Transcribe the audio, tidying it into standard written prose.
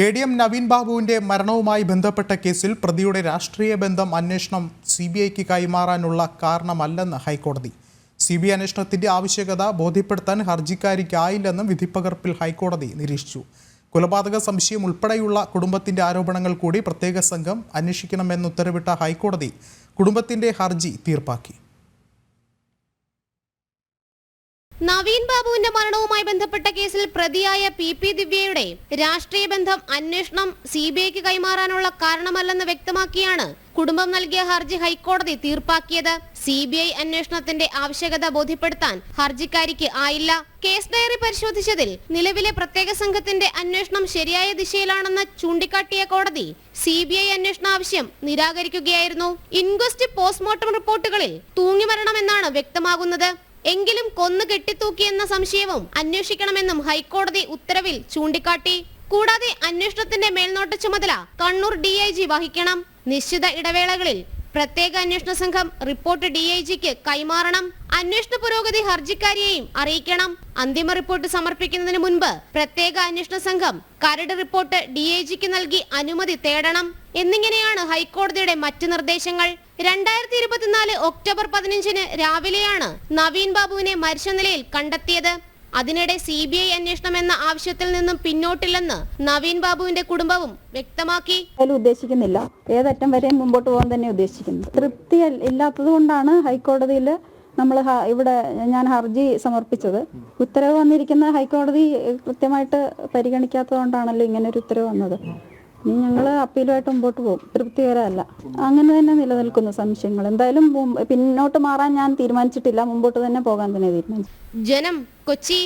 ADM Naveen ബാബുവിന്റെ മരണവുമായി ബന്ധപ്പെട്ട കേസിൽ പ്രതിയുടെ രാഷ്ട്രീയ ബന്ധം അന്വേഷണം CBIക്ക് കൈമാറാനുള്ള കാരണമല്ലെന്ന് ഹൈക്കോടതി. CBI അന്വേഷണത്തിന്റെ ആവശ്യകത ബോധ്യപ്പെടുത്താൻ ഹർജിക്കാരിക്കായില്ലെന്നും വിധിപ്പകർപ്പിൽ ഹൈക്കോടതി നിരീക്ഷിച്ചു. കൊലപാതക സംശയം ഉൾപ്പെടെയുള്ള കുടുംബത്തിന്റെ ആരോപണങ്ങൾ കൂടി പ്രത്യേക സംഘം അന്വേഷിക്കണമെന്ന് ഉത്തരവിട്ട ഹൈക്കോടതി കുടുംബത്തിന്റെ ഹർജി തീർപ്പാക്കി. നവീൻ ബാബുവിന്റെ മരണവുമായി ബന്ധപ്പെട്ട കേസിൽ പ്രതിയായ PP ദിവ്യയുടെ രാഷ്ട്രീയ ബന്ധം അന്വേഷണം CBIക്ക് കൈമാറാനുള്ള കാരണമല്ലെന്ന് വ്യക്തമാക്കിയാണ് കുടുംബം നൽകിയ ഹർജി ഹൈക്കോടതി തീർപ്പാക്കിയത്. CBI അന്വേഷണത്തിന്റെ ആവശ്യകത ബോധ്യപ്പെടുത്താൻ ഹർജിക്കാരിക്ക് ആയില്ല. കേസ് ഡയറി പരിശോധിച്ചതിൽ നിലവിലെ പ്രത്യേക സംഘത്തിന്റെ അന്വേഷണം ശരിയായ ദിശയിലാണെന്ന് ചൂണ്ടിക്കാട്ടിയ കോടതി CBI അന്വേഷണ ആവശ്യം നിരാകരിക്കുകയായിരുന്നു. ഇൻക്വസ്റ്റ് പോസ്റ്റ്മോർട്ടം റിപ്പോർട്ടുകളിൽ തൂങ്ങിമരണമെന്നാണ് വ്യക്തമാകുന്നത്. എങ്കിലും കൊന്നു കെട്ടിത്തൂക്കിയെന്ന സംശയവും അന്വേഷിക്കണമെന്നും ഹൈക്കോടതി ഉത്തരവിൽ ചൂണ്ടിക്കാട്ടി. കൂടാതെ അന്വേഷണത്തിന്റെ മേൽനോട്ട ചുമതല കണ്ണൂർ DIG വഹിക്കണം. നിശ്ചിത ഇടവേളകളിൽ പ്രത്യേക അന്വേഷണ സംഘം റിപ്പോർട്ട് DIGക്ക് കൈമാറണം. അന്വേഷണ പുരോഗതി ഹർജിക്കാരിയെയും അറിയിക്കണം. അന്തിമ റിപ്പോർട്ട് സമർപ്പിക്കുന്നതിന് മുൻപ് പ്രത്യേക അന്വേഷണ സംഘം കരട് റിപ്പോർട്ട് DIGക്ക് നൽകി അനുമതി തേടണം എന്നിങ്ങനെയാണ് ഹൈക്കോടതിയുടെ മറ്റ് നിർദ്ദേശങ്ങൾ. 2024 ഒക്ടോബർ 15 രാവിലെയാണ് നവീൻ ബാബുവിനെ മരിച്ച നിലയിൽ കണ്ടെത്തിയത്. അതിനിടെ CBI അന്വേഷണം എന്ന ആവശ്യത്തിൽ നിന്നും പിന്നോട്ടില്ലെന്ന് നവീൻ ബാബുവിന്റെ കുടുംബവും വ്യക്തമാക്കി. ഉദ്ദേശിക്കുന്നില്ല, ഏതറ്റം വരെ മുമ്പോട്ട് പോകാൻ തന്നെ ഉദ്ദേശിക്കുന്നത്. തൃപ്തി ഇല്ലാത്തത് കൊണ്ടാണ് ഹൈക്കോടതിയിൽ ഞാൻ ഹർജി സമർപ്പിച്ചത്. ഉത്തരവ് വന്നിരിക്കുന്ന ഹൈക്കോടതി കൃത്യമായിട്ട് പരിഗണിക്കാത്തതുകൊണ്ടാണല്ലോ ഇങ്ങനെ ഒരു ഉത്തരവ് വന്നത്. ഇനി ഞങ്ങൾ അപ്പീലുമായിട്ട് മുമ്പോട്ട് പോകും. തൃപ്തികരമല്ല, അങ്ങനെ തന്നെ നിലനിൽക്കുന്ന സംശയങ്ങൾ. എന്തായാലും പിന്നോട്ട് മാറാൻ ഞാൻ തീരുമാനിച്ചിട്ടില്ല, മുമ്പോട്ട് തന്നെ പോകാൻ തന്നെ തീരുമാനിച്ചു. ജനം, കൊച്ചി.